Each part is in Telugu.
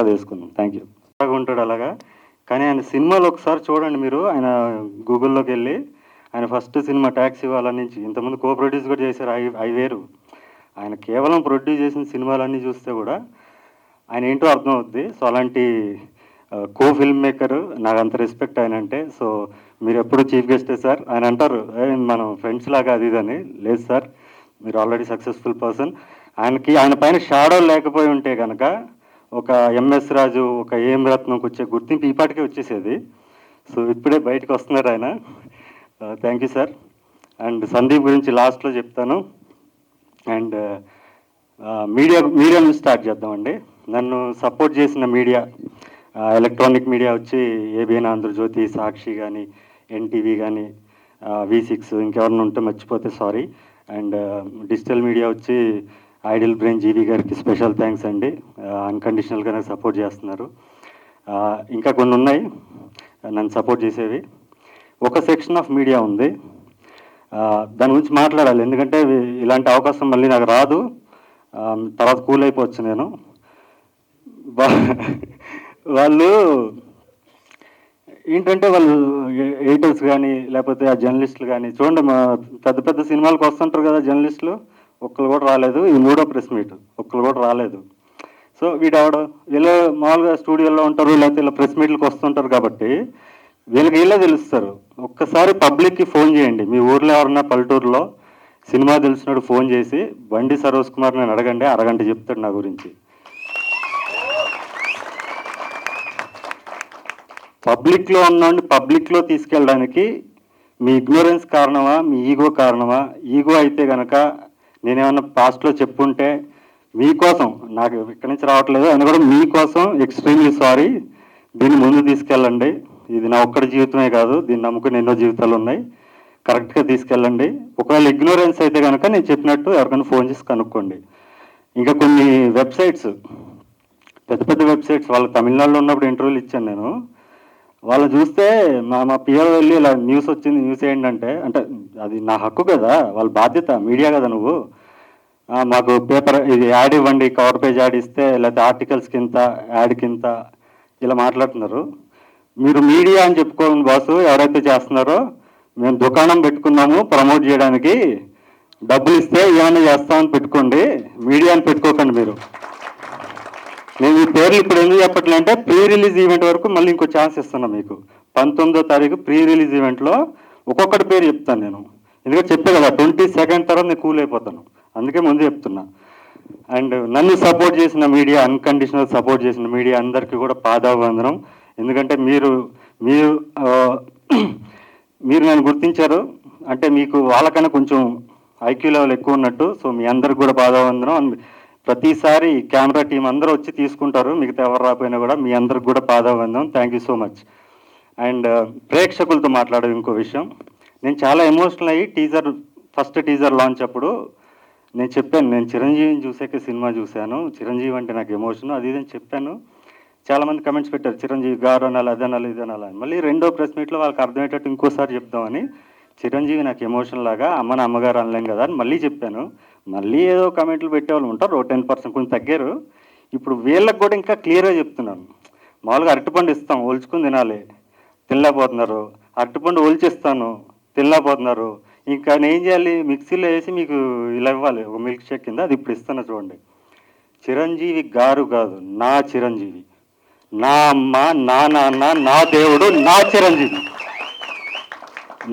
వేసుకుందాం. Thank you. బాగా ఉంటాడు అలాగా. కానీ ఆయన సినిమాలు ఒకసారి చూడండి మీరు. ఆయన గూగుల్లోకి వెళ్ళి ఆయన ఫస్ట్ సినిమా ట్యాక్సీ వాళ్ళ నుంచి ఇంతకుముందు కో ప్రొడ్యూస్ కూడా చేశారు. అవి వేరు. ఆయన కేవలం ప్రొడ్యూస్ చేసిన సినిమాలన్నీ చూస్తే కూడా ఆయన ఏంటో అర్థం అవుద్ది. సో అలాంటి కో ఫిల్మ్ మేకర్, నాకు అంత రెస్పెక్ట్ ఆయన అంటే. సో మీరు ఎప్పుడు చీఫ్ గెస్టే సార్. ఆయన అంటారు మనం ఫ్రెండ్స్ లాగా అది ఇదని. లేదు సార్, మీరు ఆల్రెడీ సక్సెస్ఫుల్ పర్సన్. ఆయన పైన షాడో లేకపోయి ఉంటే కనుక ఒక ఎంఎస్ రాజు, ఒక ఏం రత్నంకి వచ్చే గుర్తింపు ఈ పాటికే వచ్చేసేది. సో ఇప్పుడే బయటకు వస్తున్నారు ఆయన. Thank you sir. And Sandeep గురించి లాస్ట్లో చెప్తాను. అండ్ మీడియా నుంచి స్టార్ట్ చేద్దామండి. నన్ను సపోర్ట్ చేసిన మీడియా, ఎలక్ట్రానిక్ మీడియా వచ్చి ఏబిఎన్ ఆంధ్రజ్యోతి, సాక్షి కానీ, ఎన్టీవీ కానీ, V6, ఇంకెవరిని ఉంటే మర్చిపోతే సారీ. అండ్ డిజిటల్ మీడియా వచ్చి ఐడియల్ బ్రెయిన్ జీవి గారికి స్పెషల్ థ్యాంక్స్ అండి. అన్కండిషనల్గా నాకు సపోర్ట్ చేస్తున్నారు. ఇంకా కొన్ని ఉన్నాయి నన్ను సపోర్ట్ చేసేవి. ఒక సెక్షన్ ఆఫ్ మీడియా ఉంది, దాని గురించి మాట్లాడాలి. ఎందుకంటే ఇలాంటి అవకాశం మళ్ళీ నాకు రాదు. తర్వాత కూల్ అయిపోవచ్చు నేను. వాళ్ళు ఏంటంటే వాళ్ళు ఎడిటర్స్ కానీ లేకపోతే ఆ జర్నలిస్టులు కానీ చూడండి, మా పెద్ద పెద్ద సినిమాలకు వస్తుంటారు కదా జర్నలిస్టులు, ఒక్కరు కూడా రాలేదు. ఈ 3వ ప్రెస్ మీట్ ఒక్కరు కూడా రాలేదు. సో వీడెవడు, వీళ్ళు మామూలుగా స్టూడియోలో ఉంటారు లేకపోతే ఇలా ప్రెస్ మీట్లకు వస్తుంటారు కాబట్టి వీళ్ళకి వీళ్ళే తెలుస్తారు. ఒక్కసారి పబ్లిక్కి ఫోన్ చేయండి. మీ ఊర్లో ఎవరన్నా పల్లెటూరులో సినిమా తెలిసినాడు ఫోన్ చేసి బండి సరోజ్ కుమార్ నేను అడగండి, అరగంట చెప్తాడు నా గురించి. పబ్లిక్లో ఉన్నోండి పబ్లిక్లో తీసుకెళ్ళడానికి మీ ఇగ్నోరెన్స్ కారణమా, మీ ఈగో కారణమా? ఈగో అయితే కనుక నేనేమన్నా పాస్ట్లో చెప్పుంటే మీకోసం, నాకు ఇక్కడి నుంచి రావట్లేదు అని కూడా మీకోసం ఎక్స్ట్రీమ్లీ సారీ. దీన్ని ముందు తీసుకెళ్ళండి. ఇది నా ఒక్కడి జీవితమే కాదు, దీన్ని నమ్ముకుని ఎన్నో జీవితాలు ఉన్నాయి. కరెక్ట్గా తీసుకెళ్ళండి. ఒకవేళ ఇగ్నోరెన్స్ అయితే కనుక నేను చెప్పినట్టు ఎవరికైనా ఫోన్ చేసి కనుక్కోండి. ఇంకా కొన్ని వెబ్సైట్స్, పెద్ద పెద్ద వెబ్సైట్స్, వాళ్ళు తమిళనాడులో ఉన్నప్పుడు ఇంటర్వ్యూలు ఇచ్చాను నేను. వాళ్ళు చూస్తే మా పిఆర్ వెళ్ళి ఇలా న్యూస్ వచ్చింది, న్యూస్ ఏంటంటే, అంటే అది నా హక్కు కదా, వాళ్ళ బాధ్యత, మీడియా కదా నువ్వు, మాకు పేపర్ ఇది యాడ్ ఇవ్వండి, కవర్ పేజ్ యాడ్ ఇస్తే, లేకపోతే ఆర్టికల్స్ కింద యాడ్ కింద ఇలా మాట్లాడుతున్నారు. మీరు మీడియా అని చెప్పుకోండి బాసు, ఎవరైతే చేస్తున్నారో. మేము దుకాణం పెట్టుకున్నాము ప్రమోట్ చేయడానికి, డబ్బులు ఇస్తే ఏమైనా చేస్తామని పెట్టుకోండి, మీడియా అని పెట్టుకోకండి మీరు. నేను ఈ పేర్లు ఇప్పుడు ఎందుకు చెప్పట్లే అంటే, ప్రీ రిలీజ్ ఈవెంట్ వరకు మళ్ళీ ఇంకో ఛాన్స్ ఇస్తున్నా మీకు. 19వ తారీఖు ప్రీ రిలీజ్ ఈవెంట్లో ఒక్కొక్కటి పేరు చెప్తాను నేను. ఎందుకంటే చెప్పే కదా 22nd తర్వాత నేను కూల్ అయిపోతాను, అందుకే ముందు చెప్తున్నా. అండ్ నన్ను సపోర్ట్ చేసిన మీడియా, అన్కండిషనల్ సపోర్ట్ చేసిన మీడియా అందరికీ కూడా పాదాభివందనం. ఎందుకంటే మీరు మీరు మీరు నన్ను గుర్తించారు అంటే మీకు వాళ్ళకన్నా కొంచెం ఐక్యూ లెవెల్ ఎక్కువ ఉన్నట్టు. సో మీ అందరికి కూడా పాదాభివందనం. ప్రతిసారి కెమెరా టీం అందరూ వచ్చి తీసుకుంటారు, మిగతా ఎవరు రాకపోయినా కూడా. మీ అందరికి కూడా పాదాభివందనం. Thank you so much. And ప్రేక్షకులతో మాట్లాడే ఇంకో విషయం, నేను చాలా ఎమోషనల్ అయ్యి ఫస్ట్ టీజర్ లాంచ్ అప్పుడు నేను చెప్పాను, నేను చిరంజీవిని చూసాక సినిమా చూశాను, చిరంజీవి అంటే నాకు ఎమోషన్ అది ఇదని చెప్పాను. చాలామంది కమెంట్స్ పెట్టారు, చిరంజీవి గారు అనాలి, అది అనాలి, ఇది అనాలి అని. మళ్ళీ రెండో ప్రెస్ మీట్లో వాళ్ళకి అర్థమయ్యేటట్టు ఇంకోసారి చెప్దామని, చిరంజీవి నాకు ఎమోషన్ లాగా, అమ్మని అమ్మగారు అనలేం కదా అని మళ్ళీ చెప్పాను. మళ్ళీ ఏదో కమెంట్లు పెట్టేవాళ్ళు ఉంటారు, 10% కొంచెం తగ్గారు. ఇప్పుడు వీళ్ళకి కూడా ఇంకా క్లియర్గా చెప్తున్నాను. మామూలుగా అరటిపండు ఇస్తాం, ఒలుచుకుని తినాలి, తినలేకపోతున్నారు. అరటిపండు ఒలిచిస్తాను, తినలేకపోతున్నారు. ఇంకా నేను ఏం చేయాలి, మిక్సీలో వేసి మీకు ఇలా ఇవ్వాలి ఒక మిల్క్ షేక్ కింద. అది ఇప్పుడు ఇస్తున్నా చూడండి. చిరంజీవి గారు కాదు, నా చిరంజీవి, నా అమ్మ, నా నాన్న, నా దేవుడు, నా చిరంజీవి.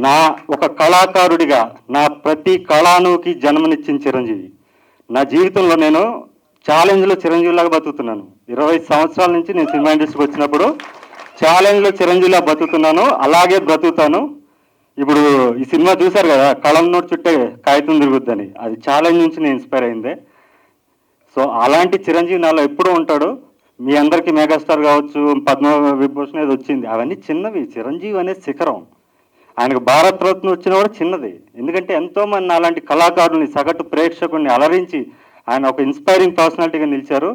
నా ఒక కళాకారుడిగా నా ప్రతి కళానుకి జన్మనిచ్చిన చిరంజీవి. నా జీవితంలో నేను ఛాలెంజ్లో చిరంజీవిలాగా బతుకుతున్నాను. 20 సంవత్సరాల నుంచి నేను సినిమా ఇండస్ట్రీకి వచ్చినప్పుడు ఛాలెంజ్లో చిరంజీవిలా బతుకుతున్నాను, అలాగే బ్రతుకుతాను. ఇప్పుడు ఈ సినిమా చూశారు కదా, కళం నోటి చుట్టే కాగితం తిరుగుద్దని, అది ఛాలెంజ్ నుంచి నేను ఇన్స్పైర్ అయిందే. సో అలాంటి చిరంజీవి నాలో ఎప్పుడూ ఉంటాడు. మీ అందరికీ మెగాస్టార్ కావచ్చు, పద్మవిభూషణ్ ఏది వచ్చింది, అవన్నీ చిన్నవి. చిరంజీవి అనే శిఖరం. ఆయనకు భారత్ రత్న వచ్చినా కూడా చిన్నది. ఎందుకంటే ఎంతోమంది అలాంటి కళాకారుల్ని, సగటు ప్రేక్షకుల్ని అలరించి ఆయన ఒక ఇన్స్పైరింగ్ పర్సనాలిటీగా నిలిచారు.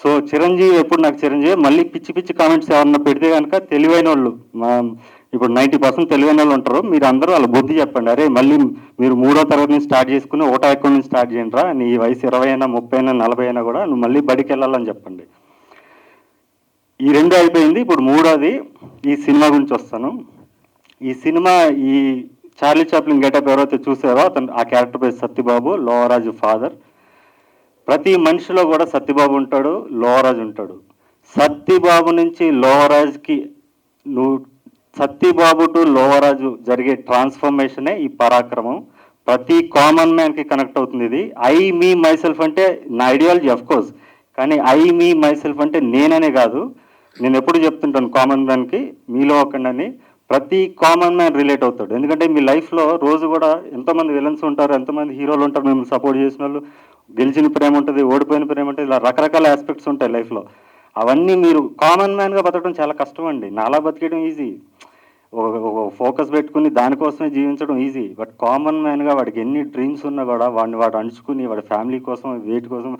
సో చిరంజీవి ఎప్పుడు నాకు చిరంజీవి. మళ్ళీ పిచ్చి పిచ్చి కామెంట్స్ ఏమన్నా పెడితే కనుక తెలివైన వాళ్ళు, ఇప్పుడు 90% తెలివైన వాళ్ళు ఉంటారు, మీరు అందరూ వాళ్ళ బుద్ధి చెప్పండి. అరే మళ్ళీ మీరు 3వ తరగతి నుంచి స్టార్ట్ చేసుకుని 1వ అకౌంట్ నుంచి స్టార్ట్ చేయండి రా, నీ వయసు 20 అయినా 30 అయినా 40 అయినా కూడా నువ్వు మళ్ళీ బడికి వెళ్ళాలని చెప్పండి. ఈ 2 అయిపోయింది. ఇప్పుడు మూడోది ఈ సినిమా గురించి వస్తాను. ఈ సినిమా ఈ చార్లీ చాప్లిన్ గెటప్ ఎవరైతే చూసారో అతను ఆ క్యారెక్టర్ పేరు సత్యబాబు, లోవరాజు ఫాదర్. ప్రతి మనిషిలో కూడా సత్యబాబు ఉంటాడు, లోవరాజు ఉంటాడు. సత్యబాబు నుంచి లోవరాజుకి నువ్వు సత్యబాబు టు లోవరాజు జరిగే ట్రాన్స్ఫర్మేషనే ఈ పరాక్రమం. ప్రతి కామన్ మ్యాన్కి కనెక్ట్ అవుతుంది ఇది. ఐ మీ మైసెల్ఫ్ అంటే నా ఐడియాలజీ ఆఫ్ కోర్స్, కానీ ఐ మీ మైసెల్ఫ్ అంటే నేననే కాదు. నేను ఎప్పుడు చెప్తుంటాను కామన్ మ్యాన్కి మీలో ఒకండి, ప్రతి కామన్ మ్యాన్ రిలేట్ అవుతాడు. ఎందుకంటే మీ లైఫ్లో రోజు కూడా ఎంతోమంది విలన్స్ ఉంటారు, ఎంతమంది హీరోలు ఉంటారు, మిమ్మల్ని సపోర్ట్ చేసిన వాళ్ళు. గెలిచిన ప్రేమ ఉంటుంది, ఓడిపోయిన ప్రేమ ఉంటుంది, ఇలా రకరకాల ఆస్పెక్ట్స్ ఉంటాయి లైఫ్లో. అవన్నీ మీరు కామన్ మ్యాన్గా బతకడం చాలా కష్టం అండి. నాలా బతికేయడం ఈజీ, ఫోకస్ పెట్టుకుని దానికోసమే జీవించడం ఈజీ. బట్ కామన్ మ్యాన్గా వాడికి ఎన్ని డ్రీమ్స్ ఉన్నా కూడా వాడు అణుచుకుని వాడి ఫ్యామిలీ కోసం వేటి కోసం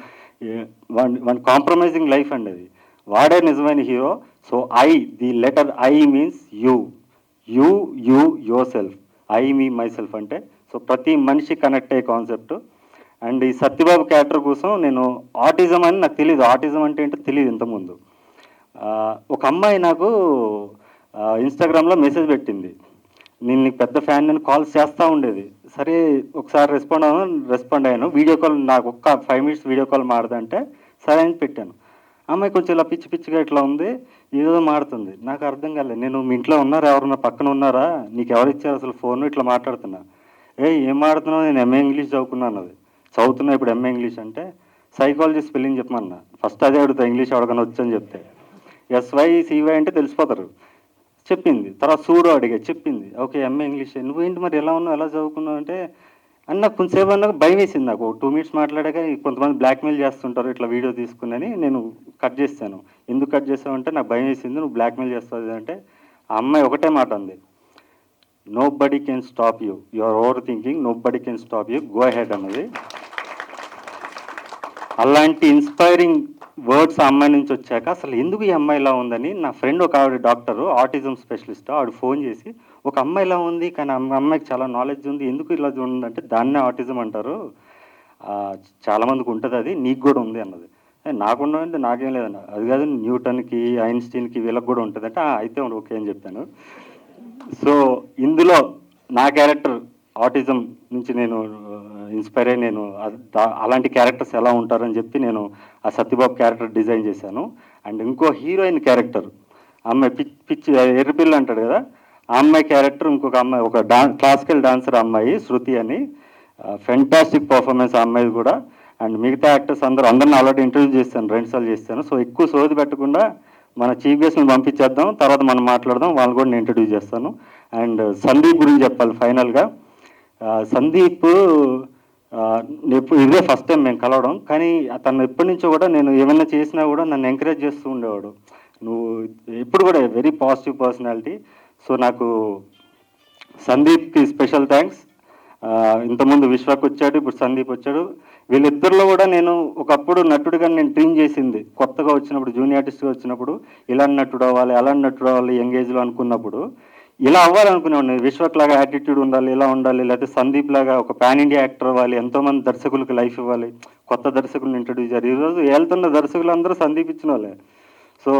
వాడి కాంప్రమైజింగ్ లైఫ్ అండి అది. వాడే నిజమైన hero. So the letter I means you your self. I me my self అంటే సో ప్రతి మనిషి కనెక్ట్ అయ్యే కాన్సెప్ట్. అండ్ ఈ సత్యబాబు క్యారెక్టర్ కోసం నేను ఆటిజం అని నాకు తెలియదు, ఆటిజం అంటే ఏంటో తెలియదు ఇంతకుముందు. ఒక అమ్మాయి నాకు ఇన్స్టాగ్రామ్లో మెసేజ్ పెట్టింది, నేను నీకు పెద్ద ఫ్యాన్, నేను కాల్స్ చేస్తూ ఉండేది. సరే ఒకసారి రెస్పాండ్ అయ్యాను. వీడియో కాల్ నాకు ఒక్క 5 minutes వీడియో కాల్ మాడదంటే సరే అని పెట్టాను. అమ్మాయి కొంచెం ఇలా పిచ్చి పిచ్చిగా ఇట్లా ఉంది, ఏదో మాడుతుంది. నాకు అర్థం కాలేదు. నేను మీ ఇంట్లో ఉన్నారా, ఎవరన్నా పక్కన ఉన్నారా, నీకు ఎవరు ఇచ్చారు అసలు ఫోన్, ఇట్లా మాట్లాడుతున్నా. ఏం మాడుతున్నావు, నేను ఎంఏ ఇంగ్లీష్ చదువుకున్నాను. అది చదువుతున్నా ఇప్పుడు ఎంఏ ఇంగ్లీష్ అంటే సైకాలజీ స్పెల్లింగ్ చెప్పమన్నా. ఫస్ట్ అదే అడుగుతా, ఇంగ్లీష్ ఎవరికైనా వచ్చని చెప్తే. SYCY అంటే తెలిసిపోతారు. చెప్పింది. తర్వాత సూడో అడిగా, చెప్పింది. Okay MA English. నువ్వేంటి మరి ఎలా ఉన్నావు, ఎలా చదువుకున్నావు అంటే నాకు కొంచెంసేపు అన్నాక భయం వేసింది. నాకు 2 minutes మాట్లాడాక కొంతమంది బ్లాక్మెయిల్ చేస్తుంటారు ఇట్లా వీడియో తీసుకుని నేను కట్ చేశాను. ఎందుకు కట్ చేసావంటే నాకు భయం వేసింది, నువ్వు బ్లాక్మెయిల్ చేస్తావు అంటే. ఆ అమ్మాయి ఒకటే మాట అంది, nobody can stop you, you're overthinking, nobody can stop you, go ahead అన్నది. అలాంటి ఇన్స్పైరింగ్ వర్డ్స్ ఆ అమ్మాయి నుంచి వచ్చాక అసలు ఎందుకు ఈ అమ్మాయి ఇలా ఉందని నా ఫ్రెండ్ ఒక ఆవిడ డాక్టరు, ఆటిజం స్పెషలిస్ట్, ఆవిడ ఫోన్ చేసి ఒక అమ్మాయి ఇలా ఉంది కానీ అమ్మాయికి చాలా నాలెడ్జ్ ఉంది, ఎందుకు ఇలా ఉందంటే దాన్నే ఆటిజం అంటారు, చాలామందికి ఉంటుంది, అది నీకు కూడా ఉంది అన్నది. నాకుండే నాకేం లేదన్న. అది కాదు న్యూటన్కి, ఐన్స్టీన్కి వీళ్ళకి కూడా ఉంటుంది అంటే అయితే ఓకే అని చెప్పాను. సో ఇందులో నా క్యారెక్టర్ ఆటిజం నుంచి నేను ఇన్స్పైర్ అయ్యి నేను అలాంటి క్యారెక్టర్స్ ఎలా ఉంటారని చెప్పి నేను ఆ సత్యబాబు క్యారెక్టర్ డిజైన్ చేశాను. అండ్ ఇంకో హీరోయిన్ క్యారెక్టర్ అమ్మాయి పిచ్చి ఎర్రపిల్ల అంటాడు కదా, ఆ అమ్మాయి క్యారెక్టర్ ఇంకొక అమ్మాయి, ఒక క్లాసికల్ డాన్సర్ అమ్మాయి శృతి అని, ఫెంటాస్టిక్ పర్ఫార్మెన్స్ ఆ అమ్మాయి కూడా. అండ్ మిగతా యాక్టర్స్ అందరిని ఆల్రెడీ ఇంట్రడ్యూస్ చేశాను, 2 సార్లు చేశాను. సో ఎక్కువ సోది పెట్టకుండా మన చీఫ్ గెస్ట్ని పంపించేద్దాం, తర్వాత మనం మాట్లాడదాం, వాళ్ళు కూడా నేను ఇంట్రడ్యూస్ చేస్తాను. అండ్ సందీప్ గురించి చెప్పాలి ఫైనల్గా. సందీప్ ఇదే ఫస్ట్ టైం మేము కలవడం, కానీ తను ఎప్పటి నుంచో కూడా నేను ఏమైనా చేసినా కూడా నన్ను ఎంకరేజ్ చేస్తూ ఉండేవాడు. నువ్వు ఎప్పుడు కూడా వెరీ పాజిటివ్ పర్సనాలిటీ. సో నాకు సందీప్కి స్పెషల్ థ్యాంక్స్. ఇంతకుముందు విశ్వక్ వచ్చాడు, ఇప్పుడు సందీప్ వచ్చాడు. వీళ్ళిద్దరిలో కూడా నేను ఒకప్పుడు నటుడిగా నేను ట్రీమ్ చేసింది, కొత్తగా వచ్చినప్పుడు జూనియర్ ఆర్టిస్ట్గా వచ్చినప్పుడు ఇలా నటుడు అవ్వాలి, అలా నటుడు అవ్వాలి యంగ్ ఏజ్లో అనుకున్నప్పుడు ఇలా అవ్వాలనుకునేవాడిని. విశ్వక్ లాగా యాటిట్యూడ్ ఉండాలి, ఇలా ఉండాలి, లేకపోతే సందీప్ లాగా ఒక పాన్ ఇండియా యాక్టర్ అవ్వాలి, ఎంతోమంది దర్శకులకు లైఫ్ ఇవ్వాలి, కొత్త దర్శకులను ఇంట్రడ్యూస్ చేయాలి. ఈరోజు వెళ్తున్న దర్శకులు అందరూ సందీప్ ఇచ్చిన వాళ్ళే. So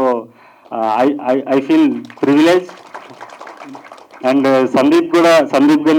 I feel privilege. And Sandeep గారిని